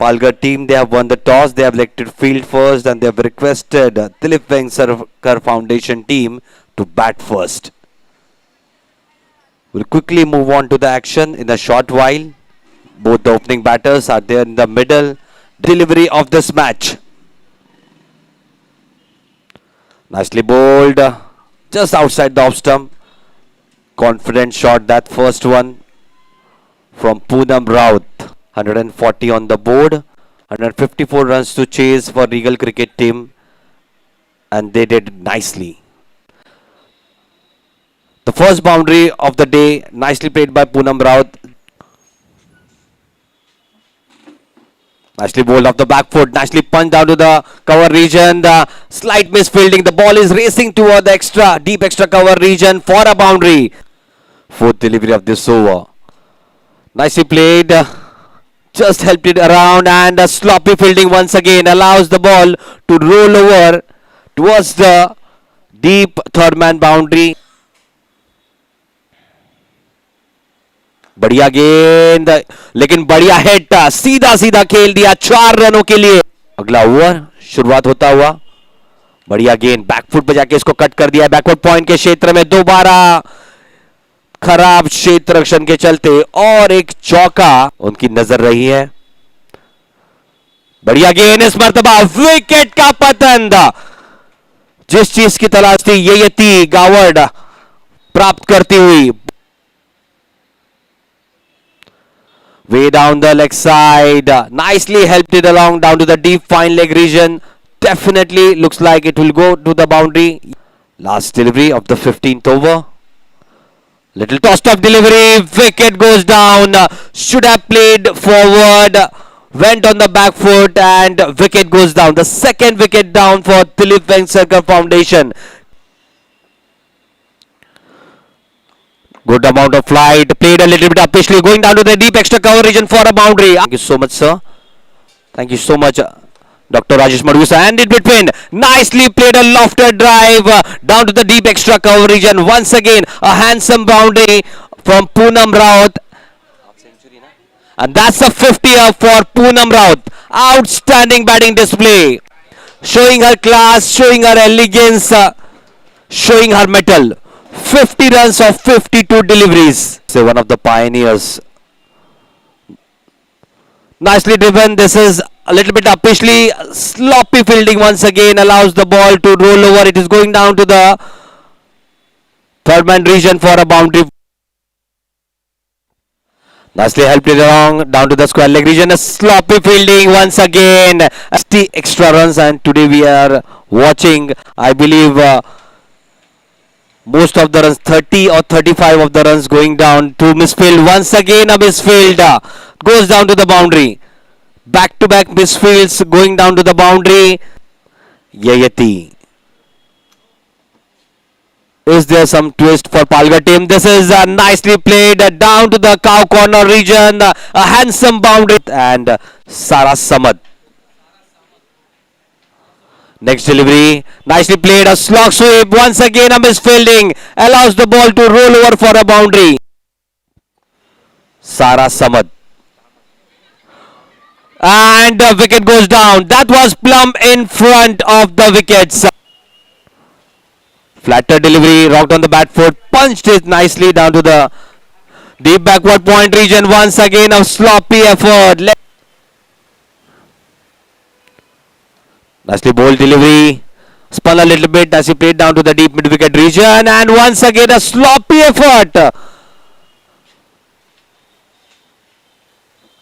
Palghar team, they have won the toss. They have elected field first and they have requested Dilip Vengsarkar Foundation team to bat first. We'll quickly move on to the action in a short while. Both the opening batters are there in the middle. Delivery of this match. Nicely bowled. Just outside the off stump. Confident shot, that first one from Poonam Raut. 140 on the board. 154 runs to chase for Regal cricket team. And they did nicely. The first boundary of the day, nicely played by Poonam Raut. Nicely bowled off the back foot, nicely punched down to the cover region. The slight misfielding. The ball is racing toward the deep extra cover region for a boundary. Fourth delivery of this over. Nicely played. Just helped it around, and a sloppy fielding once again allows the ball to roll over towards the deep third man boundary. बढ़िया गेंद, लेकिन बढ़िया hit, सीधा सीधा खेल दिया 4 रनों के लिए. अगला ओवर शुरुआत होता हुआ. बढ़िया गेंद, बैकफुट पे जाके इसको कट कर दिया. बैकवर्ड पॉइंट के क्षेत्र में दोबारा खराब क्षेत्र रक्षण के चलते और एक चौका उनकी नजर रही है. बढ़िया गेंद, इस मर्तबा विकेट का पतन. जिस चीज की तलाश थी ये थी गावर्ड प्राप्त करती हुई. Way down the leg side, nicely helped it along down to the deep fine leg region. Definitely looks like it will go to the boundary. Last delivery of the 15th over. Little tossed up delivery, wicket goes down. Should have played forward, went on the back foot and wicket goes down. The second wicket down for Dilip Vengsarkar Foundation. Good amount of flight, played a little bit upishly, going down to the deep extra cover region for a boundary. Thank you so much, sir. Thank you so much, Dr. Rajesh Madhvi, and in between, nicely played a lofted drive down to the deep extra cover region. Once again, a handsome boundary from Poonam Raut. And that's a 50er for Poonam Raut. Outstanding batting display. Showing her class, showing her elegance, showing her mettle. 50 runs of 52 deliveries. So one of the pioneers. Nicely driven. This is a little bit upishly. Sloppy fielding once again allows the ball to roll over. It is going down to the third man region for a boundary. Nicely helped it along down to the square leg region. A sloppy fielding once again. 60 extra runs, and today we are watching, I believe, most of the runs, 30 or 35 of the runs going down to misfield. Once again a misfield goes down to the boundary. Back to back misfields going down to the boundary. Yayati. Is there some twist for Palghar team? This is nicely played down to the cow corner region. A handsome boundary and Sara Samad. Next delivery, nicely played, a slog sweep, once again a misfielding, allows the ball to roll over for a boundary. Sara Samad. And the wicket goes down. That was plumb in front of the wickets. Flatter delivery, rocked on the bat foot, punched it nicely down to the deep backward point region. Once again a sloppy effort. Nicely bowled delivery, spun a little bit as he played down to the deep mid wicket region, and once again a sloppy effort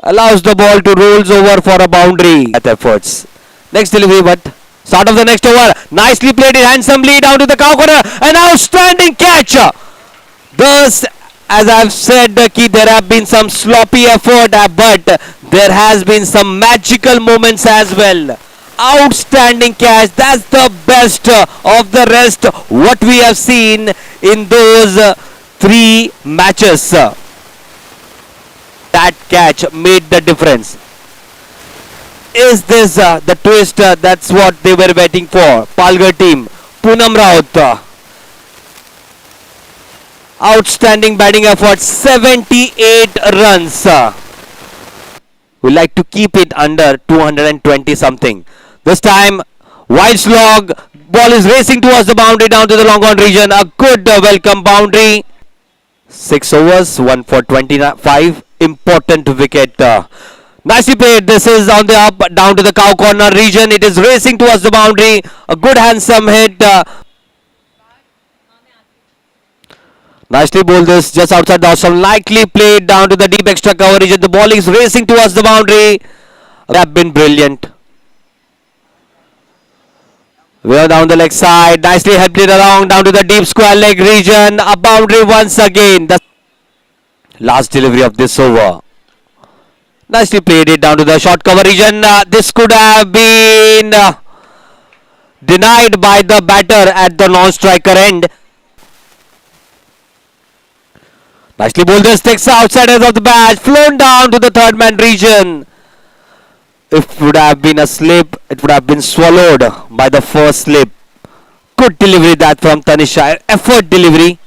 allows the ball to rolls over for a boundary. At efforts. Next delivery, but start of the next over, nicely played it handsomely down to the cow corner. An outstanding catch. Thus, as I've said, there have been some sloppy effort, but there has been some magical moments as well. Outstanding catch. That's the best of the rest what we have seen in those 3 matches. That catch made the difference. Is this the twist? That's what they were waiting for. Palghar team, Poonam Raut. Outstanding batting effort, 78 runs. We like to keep it under 220 something. This time, wide slog. Ball is racing towards the boundary down to the long on region. A good welcome boundary. 6 overs, 1 for 25. Important wicket. Nicely played. This is on the up down to the cow corner region. It is racing towards the boundary. A good handsome hit. Nicely bowled this just outside the awesome. Likely played down to the deep extra cover region. The ball is racing towards the boundary. They have been brilliant. We are down the leg side. Nicely helped it along down to the deep square leg region. A boundary once again. The last delivery of this over. Nicely played it down to the short cover region. This could have been denied by the batter at the non-striker end. Nicely bowled this, takes outside edge of the bat, flown down to the third man region. If it would have been a slip, it would have been swallowed by the first slip. Good delivery that from Tanisha, effort delivery.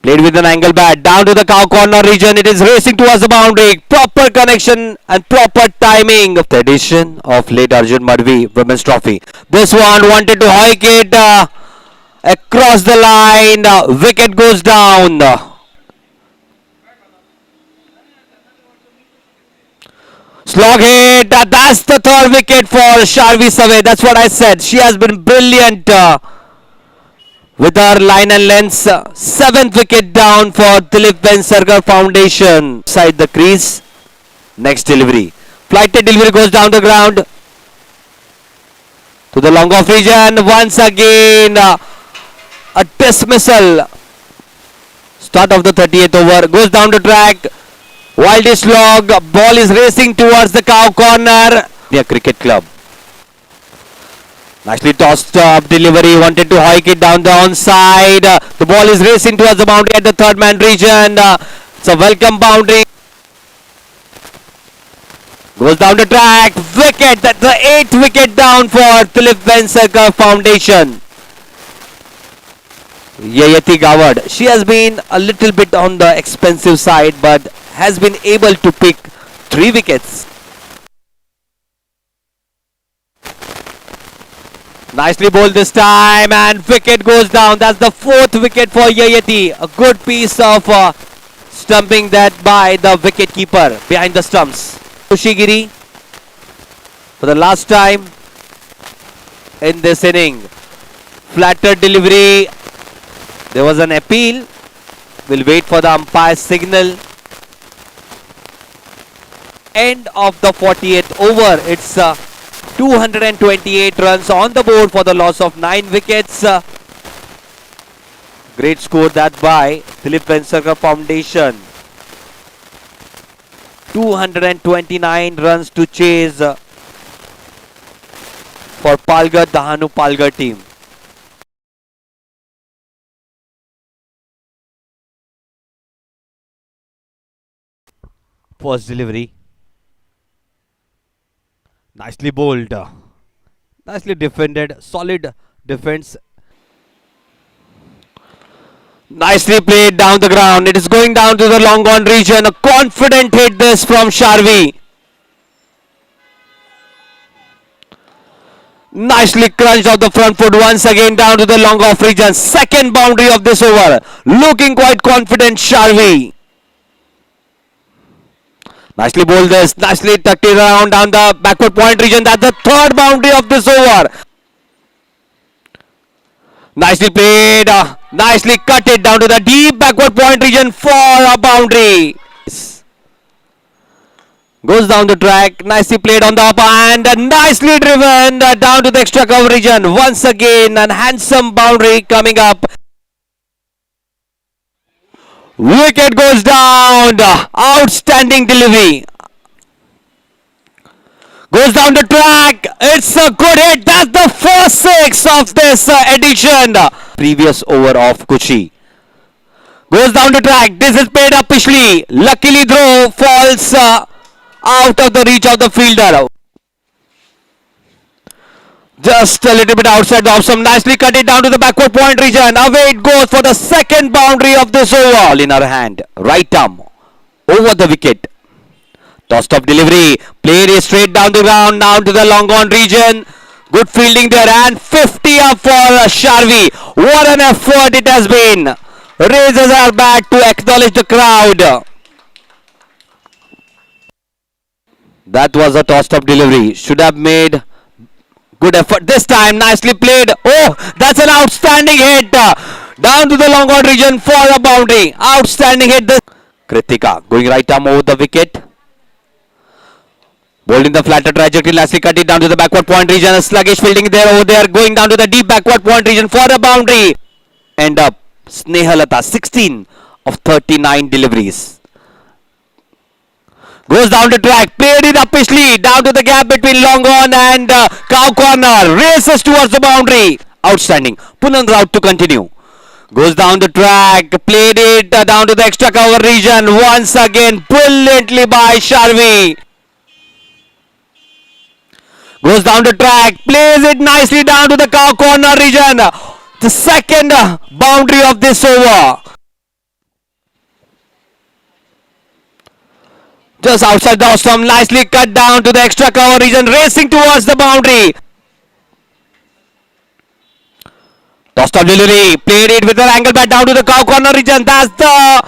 Played with an angle bat, down to the cow corner region, it is racing towards the boundary. Proper connection and proper timing of the edition of late Arjun Madhvi Women's Trophy. This one wanted to hike it. Across the line, wicket goes down. Slog hit, that's the third wicket for Sharvi Save. That's what I said. She has been brilliant with her line and lengths. Seventh wicket down for Dilip Vengsarkar Foundation. Side the crease. Next delivery. Flighted delivery goes down the ground. To the long off region. Once again. A dismissal. Start of the 38th over. Goes down the track. Wildest log. Ball is racing towards the cow corner. Near cricket club. Nicely tossed up delivery. Wanted to hike it down the onside. The ball is racing towards the boundary at the third man region. It's a welcome boundary. Goes down the track. Wicket. That's the 8th wicket down for Dilip Vengsarkar Foundation. Yayati Gawad, she has been a little bit on the expensive side but has been able to pick 3 wickets. Nicely bowled this time and wicket goes down. That's the 4th wicket for Yayati. A good piece of stumping that by the wicket keeper behind the stumps. Kushigiri for the last time in this inning. Flatter delivery. There was an appeal. We'll wait for the umpire's signal. End of the 48th over. It's 228 runs on the board for the loss of 9 wickets. Great score that by Dilip Vengsarkar Foundation. 229 runs to chase for PALGHAR D.T.S.A team. First delivery. Nicely bowled. Nicely defended. Solid defense. Nicely played down the ground. It is going down to the long on region. A confident hit this from Sharvi. Nicely crunched off the front foot once again down to the long off region. Second boundary of this over. Looking quite confident, Sharvi. Nicely bowled this. Nicely tucked it around down the backward point region. That's the third boundary of this over. Nicely played. Nicely cut it down to the deep backward point region for a boundary. Goes down the track. Nicely played on the upper hand. Nicely driven down to the extra cover region. Once again, a handsome boundary coming up. Wicket goes down. Outstanding delivery. Goes down the track. It's a good hit. That's the first 6 of this edition. Previous over of Kuchi. Goes down the track. This is paid up Pishli. Luckily throw falls out of the reach of the fielder. Just a little bit outside the off. Nicely cut it down to the backward point region. Away it goes for the second boundary of this over. Ball in our hand. Right arm. over the wicket. Tossed up delivery, played it straight down the ground, down to the long on region. Good fielding there, and 50 up for Sharvi. What an effort it has been. Raises our bat to acknowledge the crowd. That was a tossed up delivery. Should have made good effort this time. Nicely played. Oh, that's an outstanding hit. Down to the long on region for a boundary. Outstanding hit. Kritika going right arm over the wicket. Bowled in the flatter trajectory, nicely cut it down to the backward point region. A sluggish fielding there over there, going down to the deep backward point region for a boundary. End up Snehalata, 16 of 39 deliveries. Goes down the track, played it uppishly, down to the gap between long on and cow corner. Races towards the boundary. Outstanding. Punan route to continue. Goes down the track, played it down to the extra cover region. Once again, brilliantly by Sharvi. Goes down the track, plays it nicely down to the cow corner region. The second boundary of this over. Just outside the stump, nicely cut down to the extra cover region, racing towards the boundary. Tossed up delivery, played it with an angle bat down to the cow corner region. That's the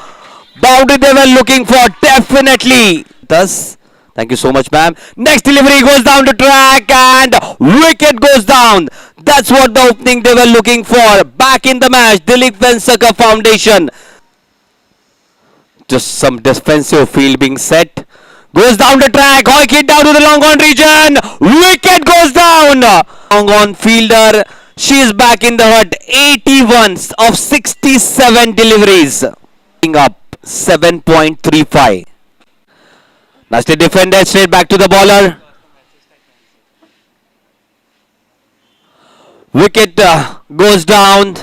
boundary they were looking for, definitely. Thus, thank you so much, ma'am. Next delivery goes down the track and wicket goes down. That's what the opening they were looking for. Back in the match, Dilip Vengsarkar Foundation. Just some defensive field being set. Goes down the track, hoik it down to the long on region. Wicket goes down. Long on fielder, she is back in the hut. 81 of 67 deliveries. Up 7.35. Nicely defended, straight back to the bowler. Wicket goes down.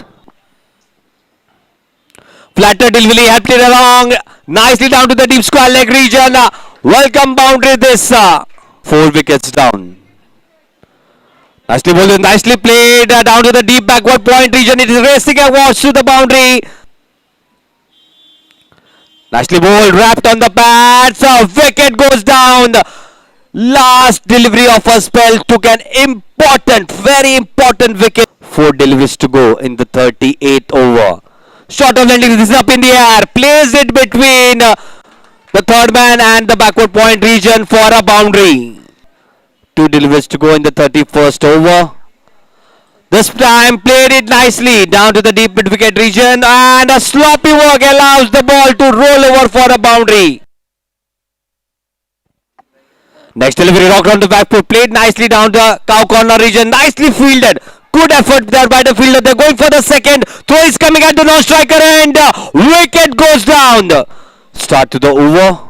Flatter delivery, helped it along. Nicely down to the deep square leg region. Welcome boundary this. 4 wickets down. Nicely bowled, nicely played down to the deep backward point region. It is racing awards to the boundary. Nicely bowled, wrapped on the pads. Wicket goes down. Last delivery of a spell took an important, very important wicket. 4 deliveries to go in the 38th over. Short of landing, this is up in the air. Plays it between the third man and the backward point region for a boundary. 2 deliveries to go in the 31st over. This time played it nicely down to the deep mid wicket region, and a sloppy work allows the ball to roll over for a boundary. Next delivery rocked on the back foot, played nicely down the cow corner region, nicely fielded. Good effort there by the fielder. They're going for the second. Throw is coming at the non-striker end. Wicket goes down. Start to the over.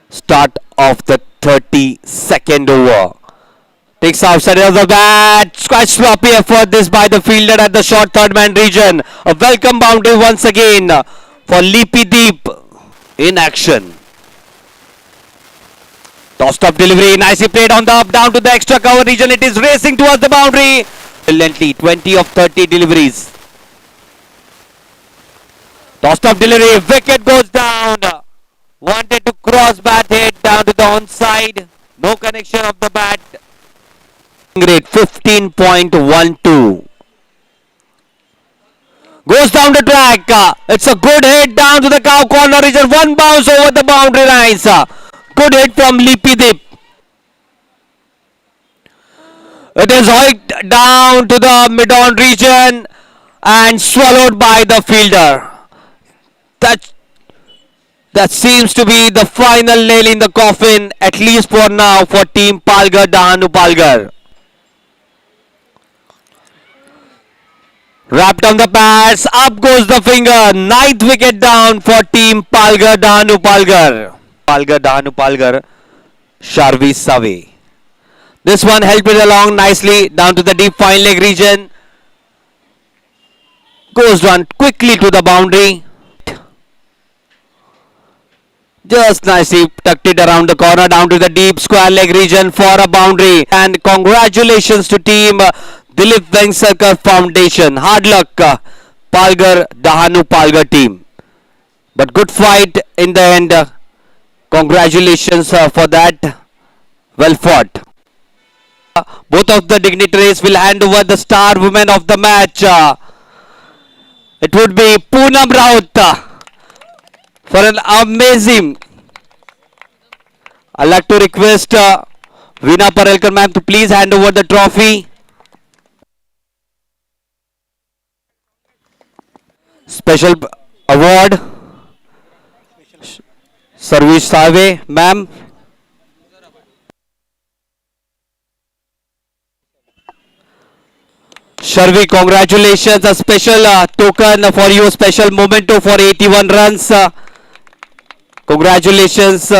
Start of the 32nd over. Takes outside of the bat. Quite sloppy effort this by the fielder at the short third man region. A welcome boundary once again for Leapy Deep in action. Tossed up delivery, nicely played on the up down to the extra cover region. It is racing towards the boundary. Brilliantly, 20 of 30 deliveries. Tossed up delivery, wicket goes down. Wanted to cross bat hit down to the onside. No connection of the bat. Rate 15.12. Goes down the track. It's a good hit down to the cow corner region. One bounce over the boundary lines. Good hit from Leapy Deep. It is hiked down to the mid-on region and swallowed by the fielder. That seems to be the final nail in the coffin, at least for now, for team PALGHAR D.T.S.A. Wrapped on the pads, up goes the finger. 9th wicket down for team PALGHAR D.T.S.A. PALGHAR D.T.S.A. Sharvi Save. This one helped it along nicely down to the deep fine leg region. Goes down quickly to the boundary. Just nicely tucked it around the corner down to the deep square leg region for a boundary. And congratulations to team Dilip Vengsarkar Foundation. Hard luck, PALGHAR D.T.S.A. team. But good fight in the end. Congratulations for that. Well fought. Both of the dignitaries will hand over the star woman of the match. It would be Poonam Raut for an amazing. I'd like to request Veena Parelkar ma'am to please hand over the trophy. Special award. Service Save ma'am. Sharvi, congratulations. A special token for you. Special memento for 81 runs. Congratulations.